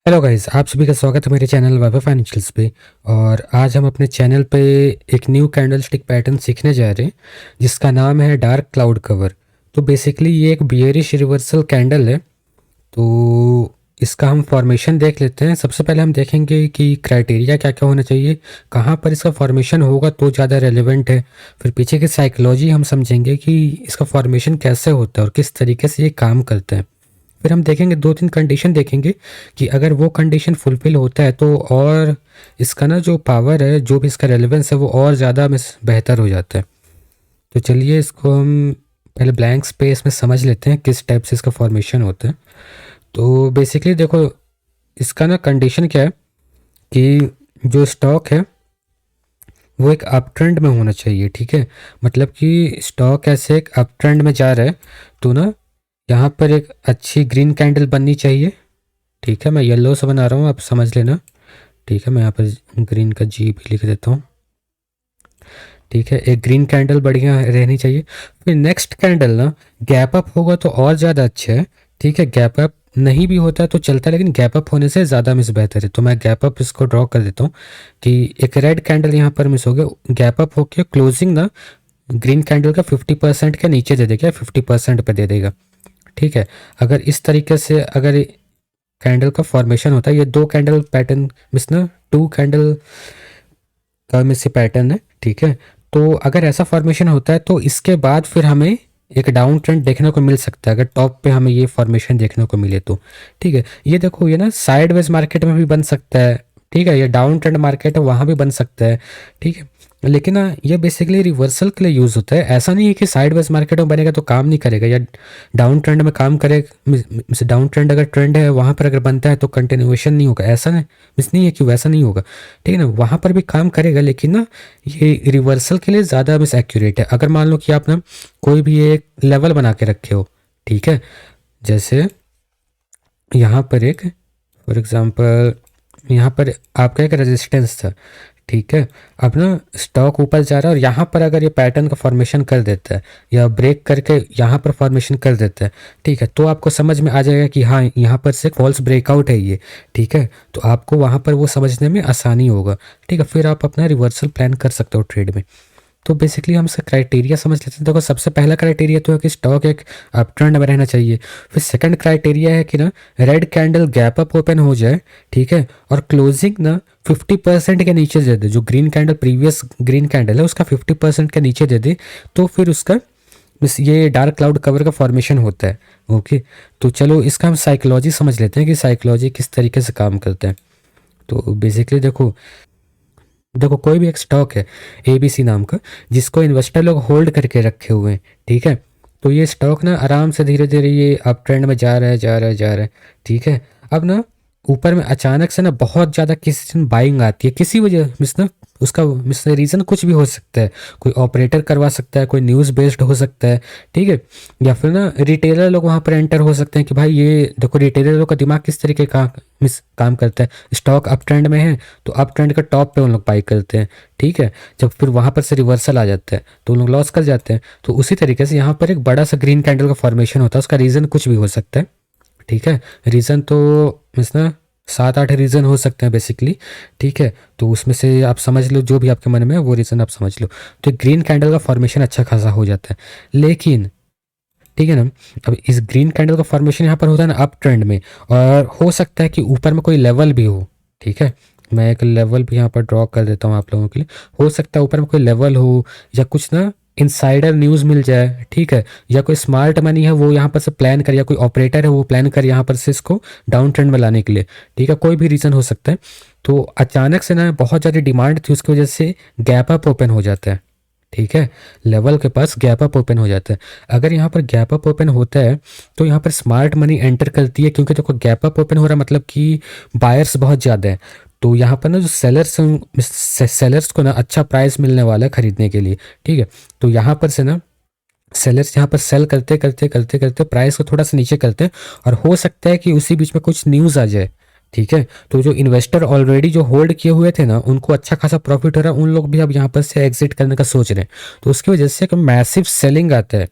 Hello guys, आप सभी का स्वागत है मेरे चैनल वाइफाई फाइनेंशियल्स पे। और आज हम अपने चैनल पे एक न्यू कैंडलस्टिक पैटर्न सीखने जा रहे हैं जिसका नाम है डार्क क्लाउड कवर। तो बेसिकली ये एक बियरिश रिवर्सल कैंडल है। तो इसका हम फॉर्मेशन देख लेते हैं। सबसे पहले हम देखेंगे कि क्राइटेरिया क्या क्या होना चाहिए, कहाँ पर इसका फॉर्मेशन होगा तो ज़्यादा रेलिवेंट है। फिर पीछे की साइकोलॉजी हम समझेंगे कि इसका फॉर्मेशन कैसे होता है और किस तरीके से ये काम करता है। फिर हम देखेंगे 2-3 कंडीशन देखेंगे कि अगर वो कंडीशन फुलफ़िल होता है तो और इसका ना जो पावर है, जो भी इसका रेलेवेंस है वो और ज़्यादा बेहतर हो जाता है। तो चलिए इसको हम पहले ब्लैंक स्पेस में समझ लेते हैं किस टाइप से इसका फॉर्मेशन होता है। तो बेसिकली देखो, इसका ना कंडीशन क्या है कि जो स्टॉक है वो एक अप ट्रेंड में होना चाहिए। ठीक है, मतलब कि स्टॉक ऐसे एक अप ट्रेंड में जा रहा है तो ना यहाँ पर एक अच्छी ग्रीन कैंडल बननी चाहिए। ठीक है, मैं येलो से बना रहा हूँ, आप समझ लेना। ठीक है, मैं यहाँ पर ग्रीन का जी भी लिख देता हूँ। ठीक है, एक ग्रीन कैंडल बढ़िया रहनी चाहिए। फिर नेक्स्ट कैंडल ना गैप अप होगा तो और ज़्यादा अच्छा है। ठीक है, गैप अप नहीं भी होता है तो चलता है, लेकिन गैप अप होने से ज़्यादा बेहतर है। तो मैं गैप अप इसको ड्रॉ कर देता हूँ कि एक रेड कैंडल यहाँ पर मिस हो गया। गैप अप होकर क्लोजिंग ना ग्रीन कैंडल का 50% के नीचे दे देगा, 50% पे दे देगा। ठीक है, अगर इस तरीके से अगर कैंडल का फॉर्मेशन होता है, ये 2 कैंडल पैटर्न मिस ना 2 कैंडल का मिस से पैटर्न है। ठीक है, तो अगर ऐसा फॉर्मेशन होता है तो इसके बाद फिर हमें एक डाउन ट्रेंड देखने को मिल सकता है, अगर टॉप पे हमें ये फॉर्मेशन देखने को मिले तो। ठीक है, ये देखो ये ना साइडवेज मार्केट में भी बन सकता है। ठीक है, ये डाउन ट्रेंड मार्केट है वहाँ भी बन सकता है। ठीक है, लेकिन ना ये बेसिकली रिवर्सल के लिए यूज़ होता है। ऐसा नहीं है कि साइडवेज मार्केट में बनेगा तो काम नहीं करेगा या डाउन ट्रेंड में काम करे। डाउन ट्रेंड अगर ट्रेंड है वहाँ पर अगर बनता है तो कंटिन्यूएशन नहीं होगा, ऐसा नहीं मिस नहीं है कि वैसा नहीं होगा। ठीक है ना, वहाँ पर भी काम करेगा, लेकिन ना ये रिवर्सल के लिए ज़्यादा मिस एक्यूरेट है। अगर मान लो कि आप ना कोई भी एक लेवल बना के रखे हो, ठीक है, जैसे यहाँ पर एक फॉर एग्जांपल यहाँ पर आपका एक रेजिस्टेंस था। ठीक है, अब ना स्टॉक ऊपर जा रहा है और यहाँ पर अगर ये पैटर्न का फॉर्मेशन कर देता है या ब्रेक करके यहाँ पर फॉर्मेशन कर देता है, ठीक है, तो आपको समझ में आ जाएगा कि हाँ यहाँ पर से फॉल्स ब्रेकआउट है ये। ठीक है, तो आपको वहाँ पर वो समझने में आसानी होगा। ठीक है, फिर आप अपना रिवर्सल प्लान कर सकते हो ट्रेड में। तो बेसिकली हम इसका क्राइटेरिया समझ लेते हैं। देखो, सबसे पहला क्राइटेरिया तो है कि स्टॉक एक अप ट्रेंड में रहना चाहिए। फिर सेकंड क्राइटेरिया है कि ना red candle gap up open हो जाए। ठीक है, और क्लोजिंग ना 50% के नीचे दे दे, जो green candle previous green candle है उसका 50% के नीचे दे दे, तो फिर उसका ये डार्क क्लाउड कवर का फॉर्मेशन होता है। ओके, तो चलो इसका हम साइकोलॉजी समझ लेते हैं कि साइकोलॉजी किस तरीके से काम करता है। तो बेसिकली देखो देखो कोई भी एक स्टॉक है ABC नाम का, जिसको इन्वेस्टर लोग होल्ड करके रखे हुए हैं। ठीक है, तो ये स्टॉक ना आराम से धीरे धीरे ये अप ट्रेंड में जा रहा है जा रहा है जा रहा है। ठीक है, अब ना ऊपर में अचानक से ना बहुत ज़्यादा किसी दिन बाइंग आती है, किसी वजह मिस ना उसका मिस रीज़न कुछ भी हो सकता है। कोई ऑपरेटर करवा सकता है, कोई न्यूज़ बेस्ड हो सकता है। ठीक है, या फिर ना रिटेलर लोग वहाँ पर एंटर हो सकते हैं कि भाई ये देखो रिटेलर लोग का दिमाग किस तरीके का काम करता है। स्टॉक अप ट्रेंड में है तो अप ट्रेंड का टॉप पे उन लोग बाई करते हैं। ठीक है, जब फिर वहाँ पर से रिवर्सल आ जाता है तो उन लोग लॉस कर जाते हैं। तो उसी तरीके से यहाँ पर एक बड़ा सा ग्रीन कैंडल का फॉर्मेशन होता है, उसका रीज़न कुछ भी हो सकता है। ठीक है, रीज़न तो मीन्स ना 7-8 रीज़न हो सकते हैं बेसिकली। ठीक है, तो उसमें से आप समझ लो जो भी आपके मन में है वो रीज़न आप समझ लो। तो ग्रीन कैंडल का फॉर्मेशन अच्छा खासा हो जाता है। लेकिन ठीक है ना, अब इस ग्रीन कैंडल का फॉर्मेशन यहाँ पर होता है ना अप ट्रेंड में, और हो सकता है कि ऊपर में कोई लेवल भी हो। ठीक है, मैं एक लेवल भी यहाँ पर ड्रॉ कर देता हूँ आप लोगों के लिए। हो सकता है ऊपर में कोई लेवल हो या कुछ ना इनसाइडर न्यूज़ मिल जाए। ठीक है, या कोई स्मार्ट मनी है वो यहाँ पर से प्लान करे, या कोई ऑपरेटर है वो प्लान करे यहाँ पर से इसको डाउन ट्रेंड में लाने के लिए। ठीक है, कोई भी रीज़न हो सकता है। तो अचानक से ना बहुत ज़्यादा डिमांड थी, उसकी वजह से गैप अप ओपन हो जाता है। ठीक है, लेवल के पास गैप अप ओपन हो जाता है। अगर यहाँ पर गैप अप ओपन होता है तो यहाँ पर स्मार्ट मनी एंटर करती है, क्योंकि देखो गैप अप ओपन हो रहा है मतलब कि बायर्स बहुत ज़्यादा है। तो यहाँ पर ना जो सेलर्स को ना अच्छा प्राइस मिलने वाला है खरीदने के लिए। ठीक है, तो यहाँ पर से ना सेलर्स यहाँ पर सेल करते करते करते करते प्राइस को थोड़ा सा नीचे करते हैं, और हो सकता है कि उसी बीच में कुछ न्यूज़ आ जाए। ठीक है, तो जो इन्वेस्टर ऑलरेडी जो होल्ड किए हुए थे ना उनको अच्छा खासा प्रॉफिट हो रहा है, उन लोग भी अब यहाँ पर से एग्जिट करने का सोच रहे हैं। तो उसकी वजह से मैसिव सेलिंग आता है,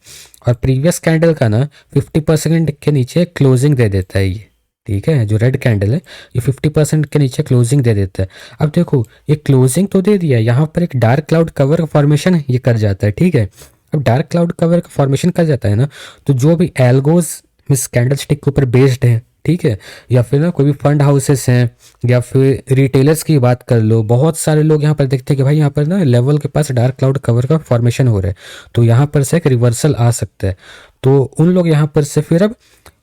और प्रीवियस कैंडल का ना 50% के नीचे क्लोजिंग दे देता है ये। ठीक है, जो रेड कैंडल है ये 50% के नीचे क्लोजिंग दे देता है। अब देखो ये क्लोजिंग तो दे दिया, यहाँ पर एक डार्क क्लाउड कवर का फॉर्मेशन ये कर जाता है। ठीक है, अब डार्क क्लाउड कवर का फॉर्मेशन कर जाता है ना, तो जो भी एल्गोज इस कैंडल स्टिक के ऊपर बेस्ड है, ठीक है, या फिर ना कोई भी फंड हाउसेस हैं या फिर रिटेलर्स की बात कर लो, बहुत सारे लोग यहाँ पर देखते हैं कि भाई यहाँ पर ना लेवल के पास डार्क क्लाउड कवर का फॉर्मेशन हो रहा है, तो यहाँ पर से एक रिवर्सल आ सकता है। तो उन लोग यहाँ पर से फिर अब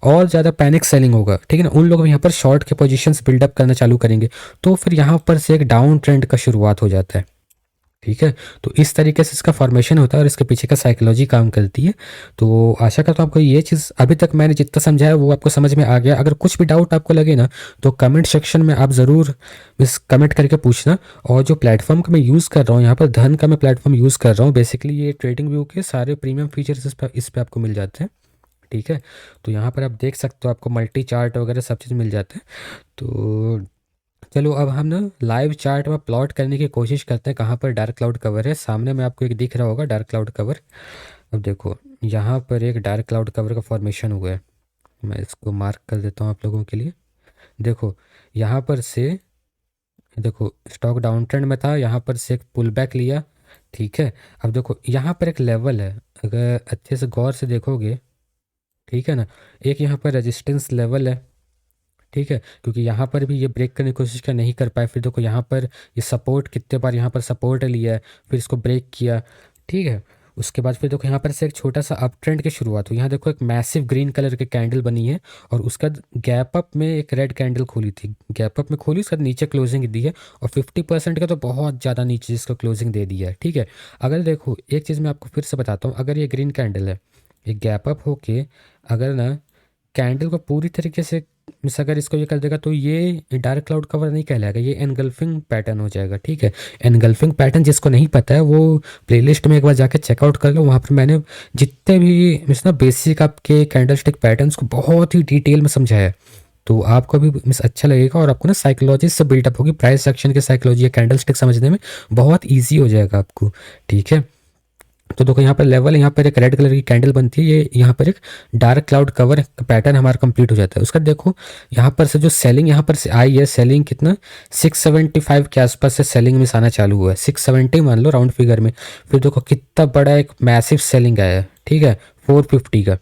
और ज़्यादा पैनिक सेलिंग होगा, ठीक है ना, उन लोग यहाँ पर शॉर्ट के पोजीशंस बिल्डअप करना चालू करेंगे, तो फिर यहाँ पर से एक डाउन ट्रेंड का शुरुआत हो जाता है। ठीक है, तो इस तरीके से इसका फॉर्मेशन होता है और इसके पीछे का साइकोलॉजी काम करती है। तो आशा करता हूँ आपको ये चीज़ अभी तक मैंने जितना समझाया वो आपको समझ में आ गया। अगर कुछ भी डाउट आपको लगे ना तो कमेंट सेक्शन में आप ज़रूर इस कमेंट करके पूछना। और जो प्लेटफॉर्म का मैं यूज़ कर रहा हूँ, यहाँ पर धन का मैं प्लेटफॉर्म यूज़ कर रहा हूँ, बेसिकली ये ट्रेडिंग व्यू के सारे प्रीमियम फीचर्स इस पर आपको मिल जाते हैं। ठीक है, तो यहाँ पर आप देख सकते हो आपको मल्टी चार्ट वगैरह सब चीज़ मिल जाता है। तो चलो अब हम ना लाइव चार्ट में प्लॉट करने की कोशिश करते हैं कहाँ पर डार्क क्लाउड कवर है। सामने में आपको एक दिख रहा होगा डार्क क्लाउड कवर। अब देखो यहाँ पर एक डार्क क्लाउड कवर का फॉर्मेशन हुआ है, मैं इसको मार्क कर देता हूँ आप लोगों के लिए। देखो यहाँ पर से, देखो स्टॉक डाउन ट्रेंड में था, यहाँ पर से एक पुल बैक लिया। ठीक है, अब देखो यहाँ पर एक लेवल है, अगर अच्छे से गौर से देखोगे, ठीक है ना, एक यहाँ पर रेजिस्टेंस लेवल है। ठीक है, क्योंकि यहाँ पर भी ये ब्रेक करने की कोशिश कर नहीं कर पाए, फिर देखो यहाँ पर ये सपोर्ट कितने बार यहाँ पर सपोर्ट लिया है, फिर इसको ब्रेक किया। ठीक है, उसके बाद फिर देखो यहाँ पर से एक छोटा सा अप ट्रेंड की शुरुआत हुई। यहाँ देखो एक मैसिव ग्रीन कलर की कैंडल बनी है और उसका गैप अप में एक रेड कैंडल खोली थी, गैप अप में खोली, उसका नीचे क्लोजिंग दी है और 50% का तो बहुत ज़्यादा नीचे जिसको क्लोजिंग दे दिया है। ठीक है, अगर देखो एक चीज़ मैं आपको फिर से बताता हूँ, अगर ये ग्रीन कैंडल है, ये गैप अप होके अगर ना कैंडल को पूरी तरीके से मिस अगर इसको ये कर देगा तो ये डार्क क्लाउड कवर नहीं कहलाएगा, ये एनगल्फिंग पैटर्न हो जाएगा। ठीक है, एनगल्फिंग पैटर्न जिसको नहीं पता है वो प्लेलिस्ट में एक बार जाके चेकआउट कर लो, वहाँ पर मैंने जितने भी मिस ना बेसिक आपके कैंडल स्टिक पैटर्न्स को बहुत ही डिटेल में समझाया है, तो आपको भी मिस अच्छा लगेगा और आपको ना साइकोलॉजी से बिल्डअप होगी, प्राइस एक्शन की साइकोलॉजी या कैंडल स्टिक समझने में बहुत ईजी हो जाएगा आपको। ठीक है, तो देखो यहाँ पर लेवल, यहाँ पर एक रेड कलर की कैंडल बनती है, ये यहाँ पर एक डार्क क्लाउड कवर पैटर्न हमारा कंप्लीट हो जाता है। उसका देखो यहाँ पर से जो सेलिंग यहाँ पर से आई है, सेलिंग कितना 675 के आसपास से सेलिंग में आना चालू हुआ है, 670 मान लो राउंड फिगर में। फिर देखो कितना बड़ा एक मैसिव सेलिंग आया है, ठीक है, 450 का,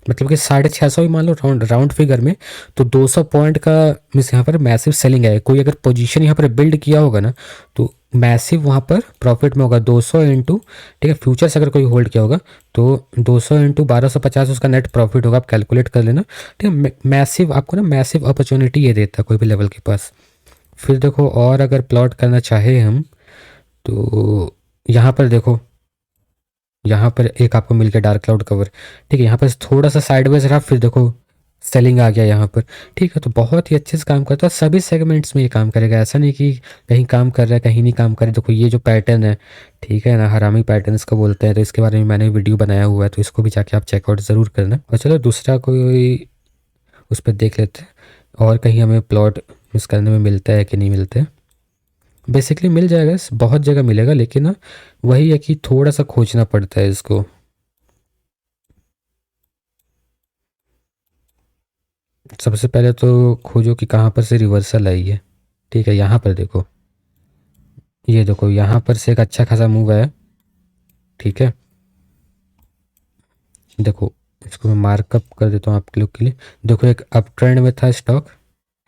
मतलब कि 650 भी मान लो राउंड राउंड फिगर में, तो 200 पॉइंट का मीन्स यहाँ पर मैसिव सेलिंग है। कोई अगर पोजीशन यहाँ पर बिल्ड किया होगा ना तो मैसिव वहाँ पर प्रॉफिट में होगा 200 इंटू, ठीक है, फ्यूचर्स अगर कोई होल्ड किया होगा तो 200 इंटू 1250 उसका नेट प्रॉफिट होगा, आप कैलकुलेट कर लेना। ठीक है, मैसिव आपको ना मैसिव अपॉर्चुनिटी ये देता है कोई भी लेवल के पास। फिर देखो और अगर प्लॉट करना चाहे हम तो यहाँ पर देखो, यहाँ पर एक आपको मिल गया डार्क क्लाउड कवर। ठीक है, यहाँ पर थोड़ा सा साइडवेज रहा, फिर देखो सेलिंग आ गया यहाँ पर। ठीक है, तो बहुत ही अच्छे से काम करता है, सभी सेगमेंट्स में ये काम करेगा, ऐसा नहीं कि कहीं काम कर रहा है कहीं नहीं काम कर रहा है। देखो ये जो पैटर्न है, ठीक है ना, हरामी पैटर्न इसको बोलते हैं, तो इसके बारे में मैंने वीडियो बनाया हुआ है, तो इसको भी जाके आप चेकआउट ज़रूर करना। और चलो दूसरा कोई उस पर देख लेते हैं और कहीं हमें प्लॉट मिस करने में मिलता है कि नहीं मिलता है। बेसिकली मिल जाएगा, बहुत जगह मिलेगा, लेकिन ना वही है कि थोड़ा सा खोजना पड़ता है इसको। सबसे पहले तो खोजो कि कहाँ पर से रिवर्सल आई है। ठीक है, यहाँ पर देखो, ये देखो यहाँ पर से एक अच्छा खासा मूव है। ठीक है, देखो इसको मैं मार्कअप कर देता हूँ आप लोग के लिए। देखो एक अप ट्रेंड में था स्टॉक,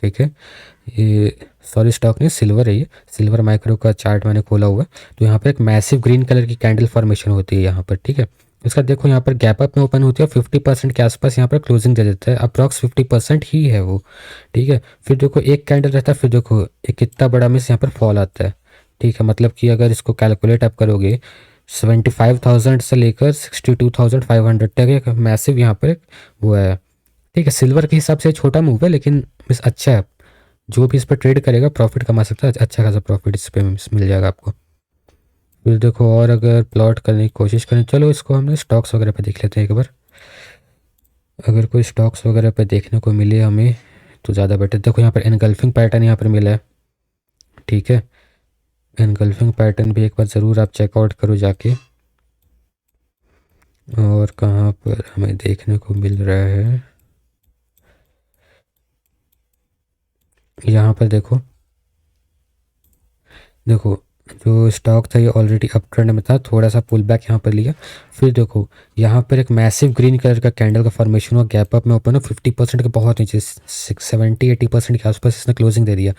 ठीक है, ये सॉरी स्टॉक नहीं सिल्वर है, ये सिल्वर माइक्रो का चार्ट मैंने खोला हुआ है। तो यहाँ पर एक मैसिव ग्रीन कलर की कैंडल फॉर्मेशन होती है यहाँ पर। ठीक है, इसका देखो यहाँ पर गैप अप में ओपन होती है, 50% के आसपास यहाँ पर क्लोजिंग दे देता है, अप्रॉक्स 50% ही है वो। ठीक है, फिर देखो एक कैंडल रहता है, फिर देखो एक कितना बड़ा मिस यहाँ पर फॉल आता है। ठीक है, मतलब कि अगर इसको कैलकुलेट आप करोगे 75,000 से लेकर 62,500 तक एक मैसिव यहाँ पर एक वो है। ठीक है, सिल्वर के हिसाब से छोटा मूव है लेकिन मिस अच्छा है, जो भी इस पर ट्रेड करेगा प्रॉफिट कमा सकता है, अच्छा खासा प्रॉफिट इस पर मिल जाएगा आपको। फिर देखो और अगर प्लॉट करने की कोशिश करें, चलो इसको हमने स्टॉक्स वगैरह पे देख लेते हैं एक बार। अगर कोई स्टॉक्स वगैरह पे देखने को मिले हमें तो ज़्यादा बेटर। देखो यहाँ पर एनगल्फिंग पैटर्न यहाँ पर मिला है। ठीक है, एनगल्फिंग पैटर्न भी एक बार ज़रूर आप चेकआउट करो जाके। और कहाँ पर हमें देखने को मिल रहा है, यहाँ पर देखो, देखो जो स्टॉक था ये ऑलरेडी अप ट्रेंड में था, थोड़ा सा पुल बैक यहाँ पर लिया, फिर देखो यहाँ पर एक मैसिव ग्रीन कलर का कैंडल का फॉर्मेशन हुआ, गैप अप में ओपन हो 50% के बहुत नीचे, 70-80% के आसपास इसने क्लोजिंग दे दिया।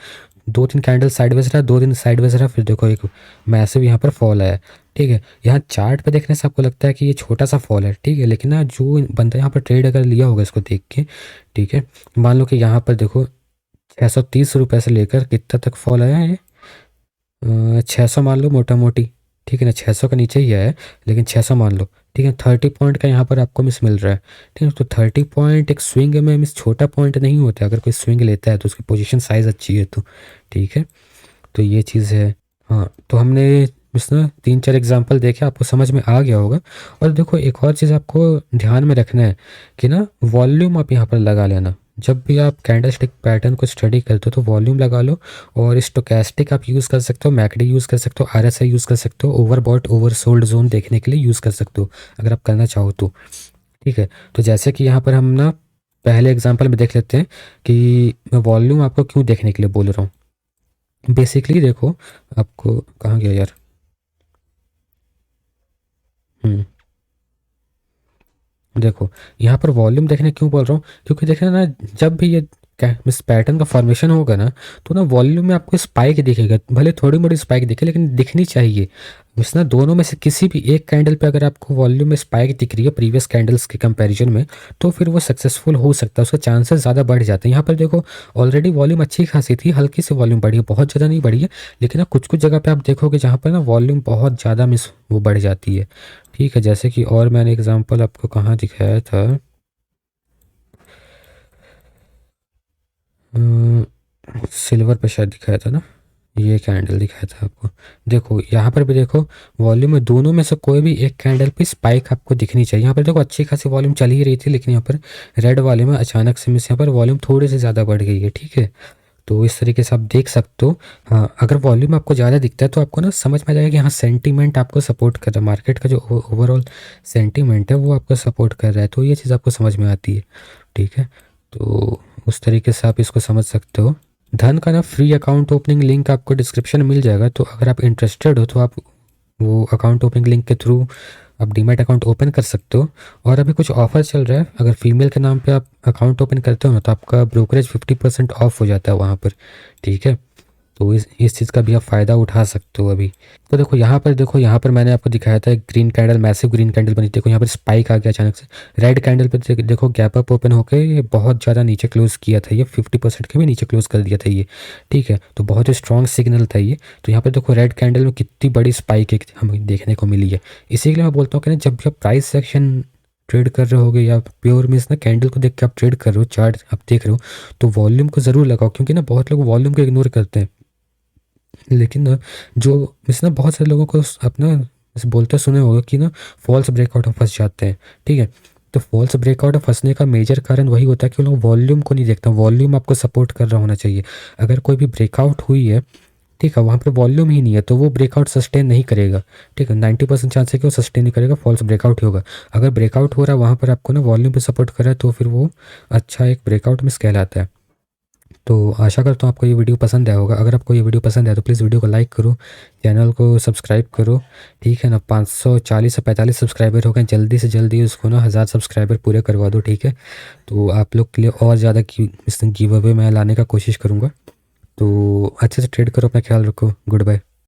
2-3 कैंडल साइडवेज रहा, 2 दिन साइडवेज रहा, फिर देखो एक मैसिव यहाँ पर फॉल आया। ठीक है, यहाँ चार्ट पे देखने से आपको लगता है कि ये छोटा सा फॉल है, ठीक है, लेकिन ना जो बंदा यहाँ पर ट्रेड अगर लिया होगा इसको देख के, ठीक है, मान लो कि यहाँ पर देखो 630 रुपये से लेकर कितना तक फॉल आया है, 600 मान लो मोटा मोटी, ठीक है ना, 600 का नीचे ही है, लेकिन 600 मान लो, ठीक है, 30 पॉइंट का यहाँ पर आपको मिस मिल रहा है। ठीक है, तो 30 पॉइंट एक स्विंग में मिस छोटा पॉइंट नहीं होता, अगर कोई स्विंग लेता है तो उसकी पोजीशन साइज़ अच्छी है तो, ठीक है, तो ये चीज़ है। हाँ, तो हमने इस ना 3-4 एग्जांपल देखे, आपको समझ में आ गया होगा। और देखो एक और चीज़ आपको ध्यान में रखना है कि ना वॉल्यूम आप यहाँ पर लगा लेना, जब भी आप कैंडलस्टिक पैटर्न को स्टडी करते हो तो वॉल्यूम लगा लो। और स्टोकेस्टिक आप यूज़ कर सकते हो, मैकडी यूज़ कर सकते हो, आरएसआई यूज़ कर सकते हो, ओवरबॉट ओवरसोल्ड जोन देखने के लिए यूज़ कर सकते हो अगर आप करना चाहो तो। ठीक है, तो जैसे कि यहाँ पर हम ना पहले एग्जांपल में देख लेते हैं कि मैं वॉल्यूम आपको क्यों देखने के लिए बोल रहा हूँ। बेसिकली देखो, आपको कहाँ गया यार, हम्म देखो यहाँ पर वॉल्यूम देखने क्यों बोल रहा हूँ, क्योंकि देखना ना, जब भी ये इस पैटर्न का फॉर्मेशन होगा ना, तो ना वॉल्यूम में आपको स्पाइक दिखेगा, भले थोड़ी मोटी स्पाइक दिखे लेकिन दिखनी चाहिए। बस ना दोनों में से किसी भी एक कैंडल पे अगर आपको वॉल्यूम में स्पाइक दिख रही है प्रीवियस कैंडल्स के कंपैरिजन में, तो फिर वो सक्सेसफुल हो सकता है, उसका चांसेस ज़्यादा बढ़ जाते हैं। यहाँ पर देखो ऑलरेडी वॉल्यूम अच्छी खासी थी, हल्की सी वॉल्यूम बढ़ी है, बहुत ज़्यादा नहीं बढ़ी है, लेकिन ना कुछ कुछ जगह पे आप देखोगे जहाँ पर ना वॉल्यूम बहुत ज़्यादा मिस वो बढ़ जाती है। ठीक है, जैसे कि और मैंने एग्जांपल आपको कहाँ दिखाया था, सिल्वर पे शायद दिखाया था ना, ये कैंडल दिखाया था आपको। देखो यहाँ पर भी देखो, वॉल्यूम में दोनों में से कोई भी एक कैंडल पे स्पाइक आपको दिखनी चाहिए। यहाँ पर देखो अच्छी खासी वॉल्यूम चल ही रही थी, लेकिन यहाँ पर रेड वाले में अचानक से मिस यहाँ पर वॉल्यूम थोड़ी सी ज़्यादा बढ़ गई है। ठीक है, तो इस तरीके से आप देख सकते हो। हाँ, अगर वॉल्यूम आपको ज़्यादा दिखता है तो आपको ना समझ में आ जाएगा कि हाँ सेंटीमेंट आपको सपोर्ट कर रहा है, मार्केट का जो ओवरऑल सेंटीमेंट है वो आपको सपोर्ट कर रहा है, तो ये चीज़ आपको समझ में आती है। ठीक है, तो उस तरीके से आप इसको समझ सकते हो। धन का ना फ्री अकाउंट ओपनिंग लिंक आपको डिस्क्रिप्शन में मिल जाएगा, तो अगर आप इंटरेस्टेड हो तो आप वो अकाउंट ओपनिंग लिंक के थ्रू आप डीमैट अकाउंट ओपन कर सकते हो। और अभी कुछ ऑफर चल रहा है, अगर फीमेल के नाम पे आप अकाउंट ओपन करते हो ना तो आपका ब्रोकरेज 50% ऑफ हो जाता है वहाँ पर। ठीक है, तो इस चीज़ का भी आप फ़ायदा उठा सकते हो अभी। तो देखो यहाँ पर मैंने आपको दिखाया था green candle, massive green candle बनी, देखो यहाँ पर स्पाइक आ गया अचानक से। रेड कैंडल पे देखो गैप अप ओपन होकर ये बहुत ज़्यादा नीचे क्लोज किया था, ये 50% के भी नीचे क्लोज कर दिया था ये। ठीक है, तो बहुत ही स्ट्रॉन्ग सिग्नल था ये। तो यहाँ पर देखो रेड कैंडल में कितनी बड़ी स्पाइक एक हमें देखने को मिली है। इसी के लिए मैं बोलता हूँ कि ना जब भी आप प्राइस सेक्शन ट्रेड कर रहे होगे या प्योर मीन्स ना कैंडल को देख के आप ट्रेड कर रहे हो, चार्ट आप देख रहे हो, तो वॉल्यूम को ज़रूर लगाओ, क्योंकि ना बहुत लोग वॉल्यूम को इग्नोर करते हैं। लेकिन ना जो इस ना बहुत सारे लोगों को अपना बोलते सुने होगा कि ना फॉल्स ब्रेकआउट में फंस जाते हैं। ठीक है, तो फॉल्स ब्रेकआउट में फंसने का मेजर कारण वही होता है कि लोग वॉल्यूम को नहीं देखता, वॉल्यूम आपको सपोर्ट कर रहा होना चाहिए। अगर कोई भी ब्रेकआउट हुई है, ठीक है, वहाँ पर वॉल्यूम ही नहीं है तो वो ब्रेकआउट सस्टेन नहीं करेगा। ठीक है, 90% चांस है कि वो सस्टेन नहीं करेगा, फॉल्स ब्रेकआउट ही होगा। अगर ब्रेकआउट हो रहा है वहाँ पर आपको ना वॉल्यूम पे सपोर्ट कर रहा है तो फिर वो अच्छा एक ब्रेकआउट मिस कहलाता है। तो आशा करता हूँ आपको ये वीडियो पसंद आया होगा। अगर आपको ये वीडियो पसंद आया तो प्लीज़ वीडियो को लाइक करो, चैनल को सब्सक्राइब करो। ठीक है ना, 540 से 45 सब्सक्राइबर हो गए, जल्दी से जल्दी उसको ना 1000 सब्सक्राइबर पूरे करवा दो। ठीक है, तो आप लोग के लिए और ज़्यादा गिव अवे मैं लाने का कोशिश करूँगा। तो अच्छे से ट्रेड करो, अपना ख्याल रखो, गुड बाय।